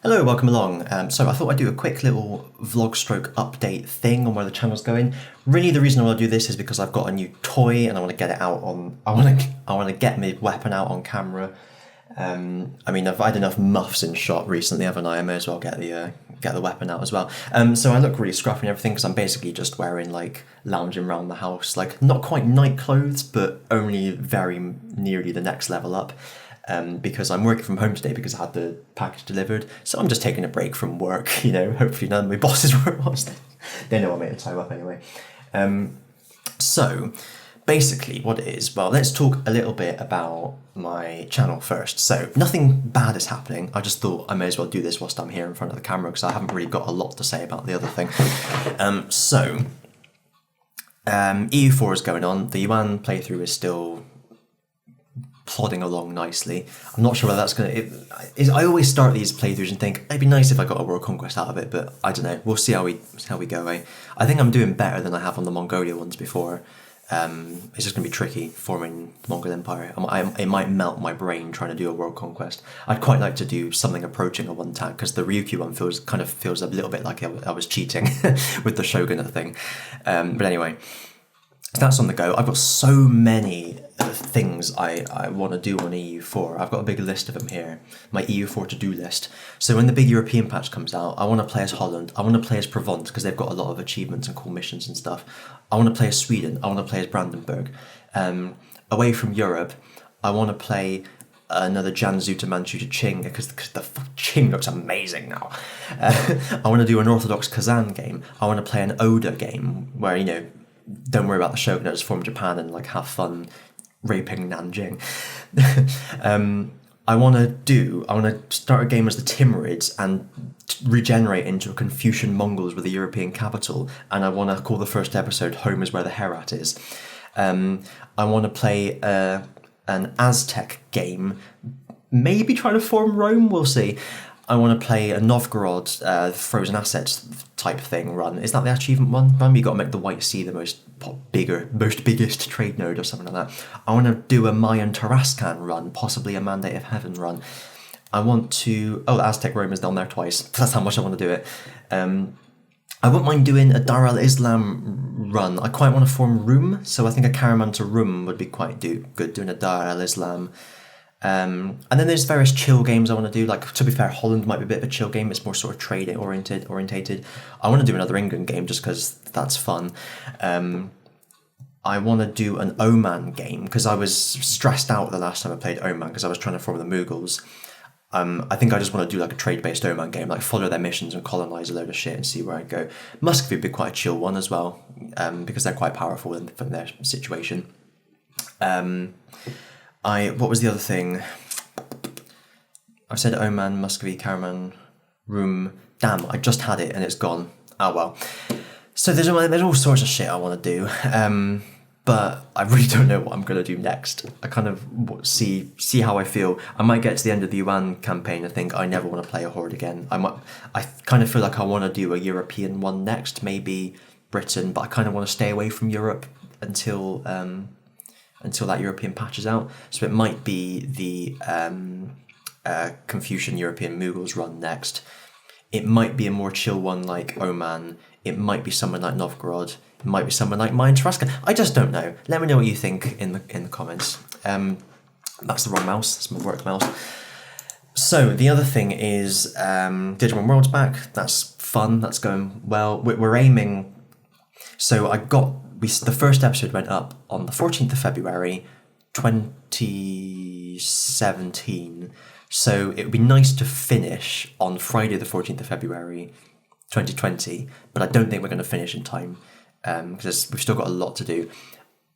Hello, welcome along. So I thought I'd do a quick little vlog stroke update thing on where the channel's going. Really, the reason I want to do this is because I've got a new toy and I want to get it out on. I want to get my weapon out on camera. I mean, I've had enough muffs in shot recently, haven't I? I may as well get the weapon out as well. So I look really scruffy and everything because I'm basically just wearing like lounging around the house, like not quite night clothes, but only very nearly the next level up. Because I'm working from home today because I had the package delivered, so I'm just taking a break from work. Hopefully none of my bosses won't watch this. They know I made a time up anyway. So basically what it is, well, let's talk a little bit about my channel first. So nothing bad is happening. I just thought I may as well do this whilst I'm here in front of the camera because I haven't really got a lot to say about the other thing. EU4 is going on. The Yuan playthrough is still plodding along nicely. I'm not sure whether that's going to... I always start these playthroughs and think, it'd be nice if I got a world conquest out of it, but I don't know. We'll see how we go. I think I'm doing better than I have on the Mongolia ones before. It's just going to be tricky forming the Mongol Empire. It might melt my brain trying to do a world conquest. I'd quite like to do something approaching a one tag, because the Ryukyu one feels a little bit like I was cheating with the Shogunate thing. But anyway... So that's on the go. I've got so many things I want to do on EU4. I've got a big list of them here. My EU4 to-do list. So when the big European patch comes out, I want to play as Holland. I want to play as Provence because they've got a lot of achievements and cool missions and stuff. I want to play as Sweden. I want to play as Brandenburg. Away from Europe, I want to play another Jiangsu to Manchu to Qing because the Qing looks amazing now. I want to do an Orthodox Kazan game. I want to play an Oda game where, don't worry about the shogunates from Japan and like have fun raping Nanjing. I want to start a game as the Timurids and regenerate into a Confucian Mongols with a European capital, and I want to call the first episode Home is Where the Herat Is. I want to play an Aztec game, maybe try to form Rome, we'll see. I want to play a Novgorod frozen assets type thing run. Is that the achievement one? Run, you got to make the White Sea the most biggest trade node or something like that. I want to do a Mayan Tarascan run, possibly a Mandate of Heaven run. I want to... Oh, the Aztec Rome is down there twice. That's how much I want to do it. I wouldn't mind doing a Dar al-Islam run. I quite want to form Rum, so I think a Caravan to Rum would be quite good, doing a Dar al-Islam. And then there's various chill games I want to do. Like, to be fair, Holland might be a bit of a chill game. It's more sort of trade orientated. I want to do another England game just because that's fun. I want to do an Oman game because I was stressed out the last time I played Oman because I was trying to form the Mughals. I think I just want to do like a trade-based Oman game, like follow their missions and colonize a load of shit and see where I go. Muscovy would be quite a chill one as well, because they're quite powerful from their situation. What was the other thing? I said Oman, Muscovy, Karaman, Rum. Damn, I just had it and it's gone. Oh well. So there's all sorts of shit I want to do, but I really don't know what I'm going to do next. I kind of see how I feel. I might get to the end of the Yuan campaign and think I never want to play a Horde again. I kind of feel like I want to do a European one next, maybe Britain, but I kind of want to stay away from Europe until that European patch is out. So it might be the Confucian European Mughals run next. It might be a more chill one like Oman. It might be someone like Novgorod. It might be someone like Mayan Tarascan. I just don't know. Let me know what you think in the comments. That's the wrong mouse. That's my work mouse. So the other thing is Digimon World's back. That's fun. That's going well. We're aiming... So the first episode went up on the 14th of February, 2017. So it would be nice to finish on Friday the 14th of February, 2020. But I don't think we're going to finish in time because we've still got a lot to do.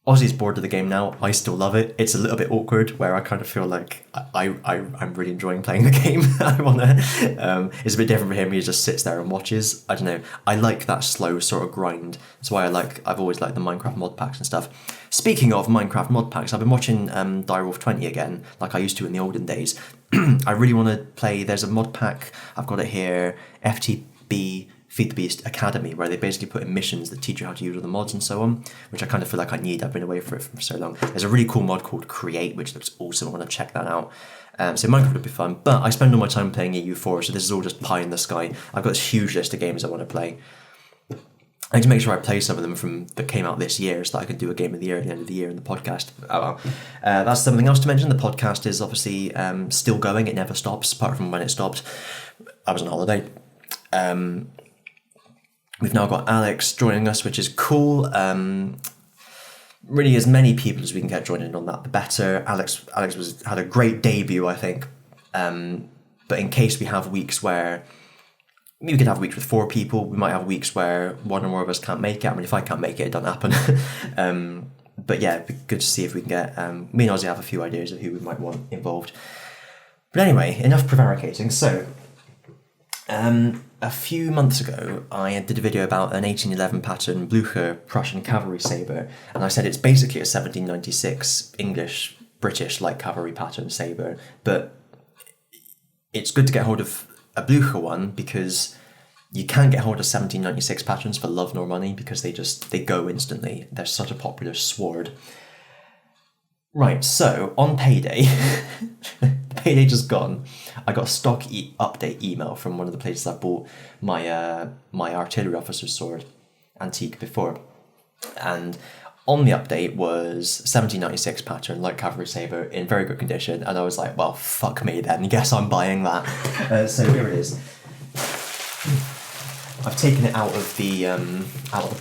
Ozzy's bored of the game now. I still love it. It's a little bit awkward where I kind of feel like I'm really enjoying playing the game. It's a bit different for him. He just sits there and watches. I don't know. I like that slow sort of grind. That's why I've always liked the Minecraft mod packs and stuff. Speaking of Minecraft mod packs, I've been watching Direwolf 20 again, like I used to in the olden days. I really want to play. There's a mod pack. I've got it here. FTB Feed the Beast Academy, where they basically put in missions that teach you how to use all the mods and so on, which I kind of feel like I need. I've been away for it for so long. There's a really cool mod called Create, which looks awesome. I want to check that out. So Minecraft would be fun, but I spend all my time playing EU4, so this is all just pie in the sky. I've got this huge list of games I want to play. I need to make sure I play some of them that came out this year so that I can do a game of the year at the end of the year in the podcast. That's something else to mention. The podcast is obviously still going. It never stops, apart from when it stopped. I was on holiday. We've now got Alex joining us, which is cool. Really, as many people as we can get joining on that, the better. Alex had a great debut, I think. But in case we have weeks where... we could have weeks with 4 people. We might have weeks where one or more of us can't make it. I mean, if I can't make it, it doesn't happen. But yeah, it'd be good to see if we can get... me and Ozzy have a few ideas of who we might want involved. But anyway, enough prevaricating. So, a few months ago, I did a video about an 1811 pattern Blücher Prussian cavalry sabre, and I said it's basically a 1796 English, British light cavalry pattern sabre, but it's good to get hold of a Blücher one because you can't get hold of 1796 patterns for love nor money because they go instantly. They're such a popular sword. Right, so on payday, payday just gone, I got a stock update email from one of the places I bought my my artillery officer's sword antique before, and on the update was 1796 pattern light cavalry sabre in very good condition, and I was like, well, fuck me then, guess I'm buying that. So here it is. I've taken it out of the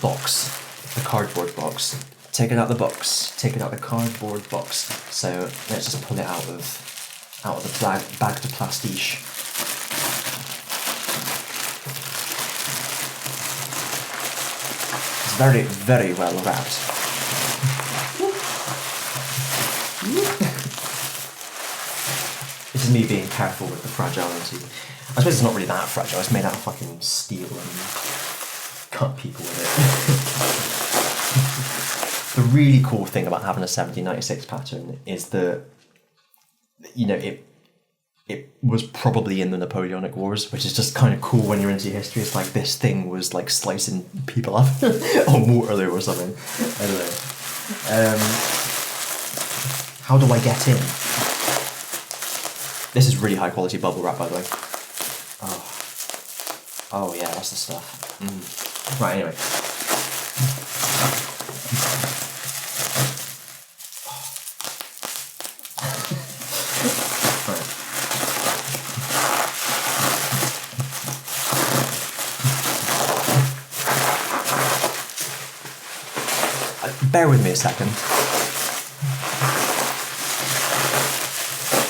box, the cardboard box. Taken out the box, taken out the cardboard box. So let's just pull it out of the bag de plastique. It's very, very well wrapped. This is me being careful with the fragility. I suppose it's not really that fragile. It's made out of fucking steel and cut people with it. The really cool thing about having a 1796 pattern is that, you know, it was probably in the Napoleonic Wars, which is just kind of cool when you're into history. It's like this thing was like slicing people up on Waterloo or something. Anyway, how do I get in? This is really high quality bubble wrap, by the way. Oh yeah, that's the stuff. Right, anyway. Bear with me a second.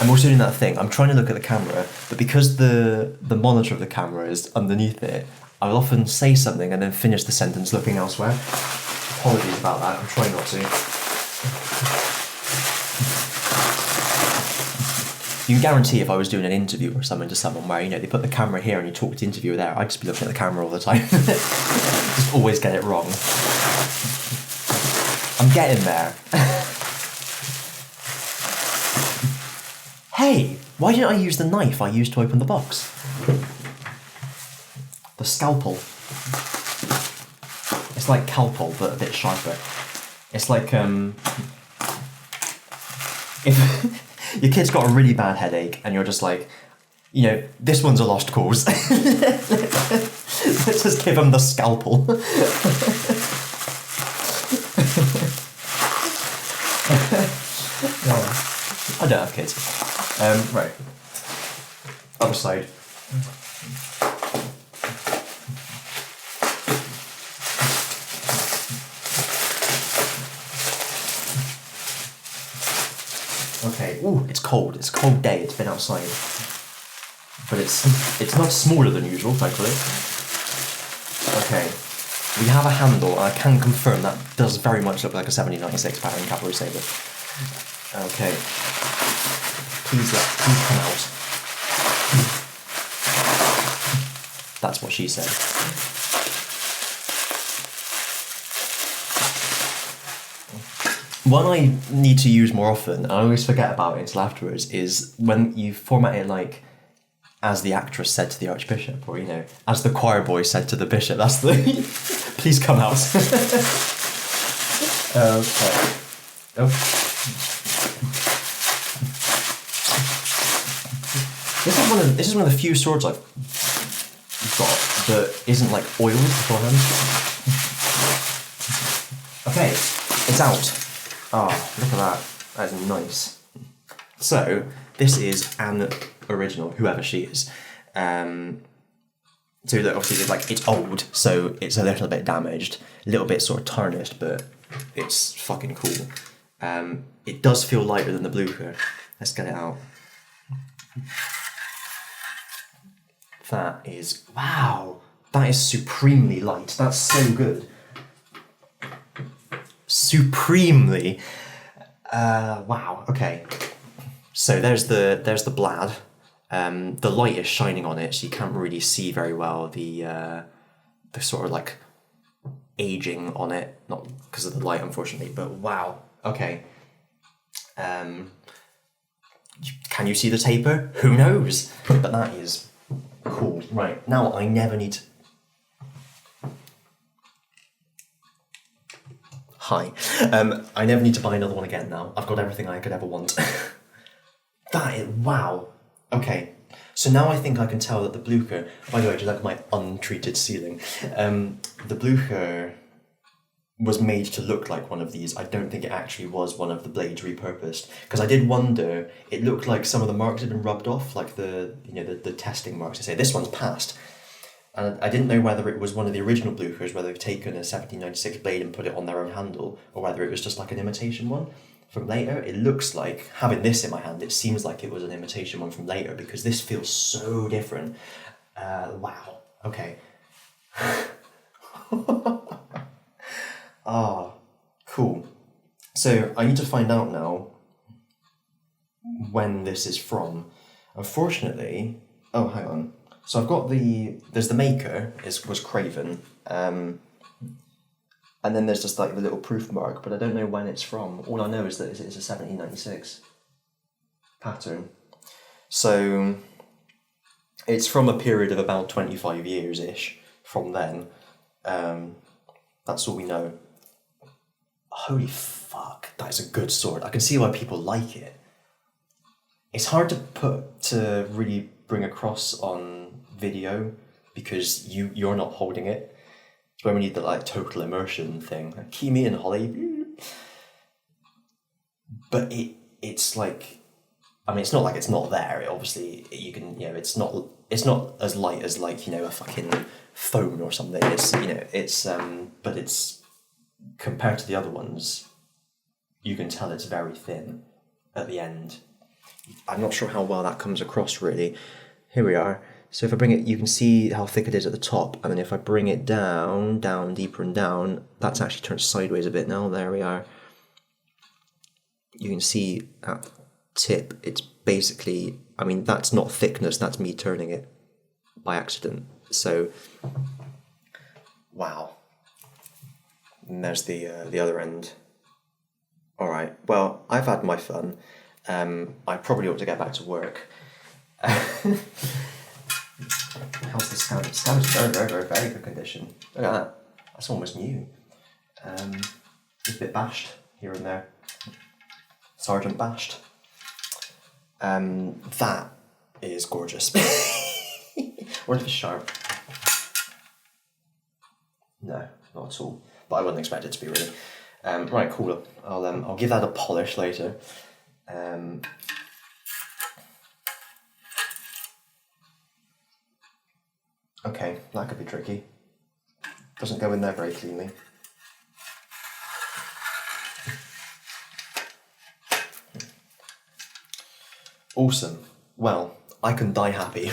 I'm also doing that thing. I'm trying to look at the camera, but because the monitor of the camera is underneath it, I'll often say something and then finish the sentence looking elsewhere. Apologies about that. I'm trying not to. You can guarantee if I was doing an interview or something to someone where, you know, they put the camera here and you talk to the interviewer there, I'd just be looking at the camera all the time. Just always get it wrong. I'm getting there. Hey, why didn't I use the knife I used to open the box? The scalpel. It's like Calpol, but a bit sharper. It's like, if your kid's got a really bad headache and you're just like, you know, this one's a lost cause. Let's just give him the scalpel. I don't have kids. Right. Other side. Okay. Ooh, it's cold. It's a cold day. It's been outside. But it's not smaller than usual, thankfully. Okay. We have a handle, and I can confirm that does very much look like a 1796 pattern cavalry sabre. Okay. Please come out. That's what she said. One I need to use more often, and I always forget about it until afterwards, is when you format it like as the actress said to the Archbishop, or, you know, as the choir boy said to the bishop. That's the... Please come out. Okay. Oh. This is one of the few swords I've got that isn't like oiled beforehand. Okay, it's out. Oh, look at that. That is nice. So, this is an original, whoever she is. So that obviously it's old, so it's a little bit damaged, a little bit sort of tarnished, but it's fucking cool. It does feel lighter than the Blucher. Let's get it out. That is, wow, that is supremely light. That's so good. Supremely. Wow, okay. So there's the blad. The light is shining on it, so you can't really see very well the sort of like aging on it, not because of the light, unfortunately, but wow, okay. Can you see the taper? Who knows? But that is cool. Right, now I never need to... Hi. I never need to buy another one again now. I've got everything I could ever want. That is... wow. Okay. So now I think I can tell that the Blucher... By the way, do you like my untreated ceiling? The Blucher was made to look like one of these. I don't think it actually was one of the blades repurposed, because I did wonder, it looked like some of the marks had been rubbed off, like the testing marks. I say this one's passed, and I didn't know whether it was one of the original Bluchers, whether they've taken a 1796 blade and put it on their own handle, or whether it was just like an imitation one from later. It looks like, having this in my hand, it seems like it was an imitation one from later, because this feels so different. Wow. Okay. Ah, cool. So I need to find out now when this is from. Unfortunately, oh, hang on. So I've got there's the maker, was Craven, and then there's just like the little proof mark, but I don't know when it's from. All I know is that it's a 1796 pattern. So it's from a period of about 25 years-ish from then. That's all we know. Holy fuck, that is a good sword. I can see why people like it. It's hard to really bring across on video because you're not holding it. It's when we need the like total immersion thing. Like, key me in, Holly. But it's like, I mean, it's not like it's not there. It obviously, you can, you know, it's not as light as like, you know, a fucking phone or something. It's, you know, it's but it's, compared to the other ones, you can tell it's very thin at the end. I'm not sure how well that comes across really. Here we are. So if I bring it, you can see how thick it is at the top, and then if I bring it down, deeper and down, that's actually turned sideways a bit now. There we are. You can see at the tip, it's basically, I mean, that's not thickness, that's me turning it by accident. So, wow. And there's the other end. All right. Well, I've had my fun. I probably ought to get back to work. How's the scab? The scab is very, very, very, very good condition. Look at that. That's almost new. Just a bit bashed here and there. Sergeant bashed. That is gorgeous. Or if it's sharp. No, not at all. But I wouldn't expect it to be really. Right, cool. I'll give that a polish later. Okay, that could be tricky. Doesn't go in there very cleanly. Awesome. Well, I can die happy.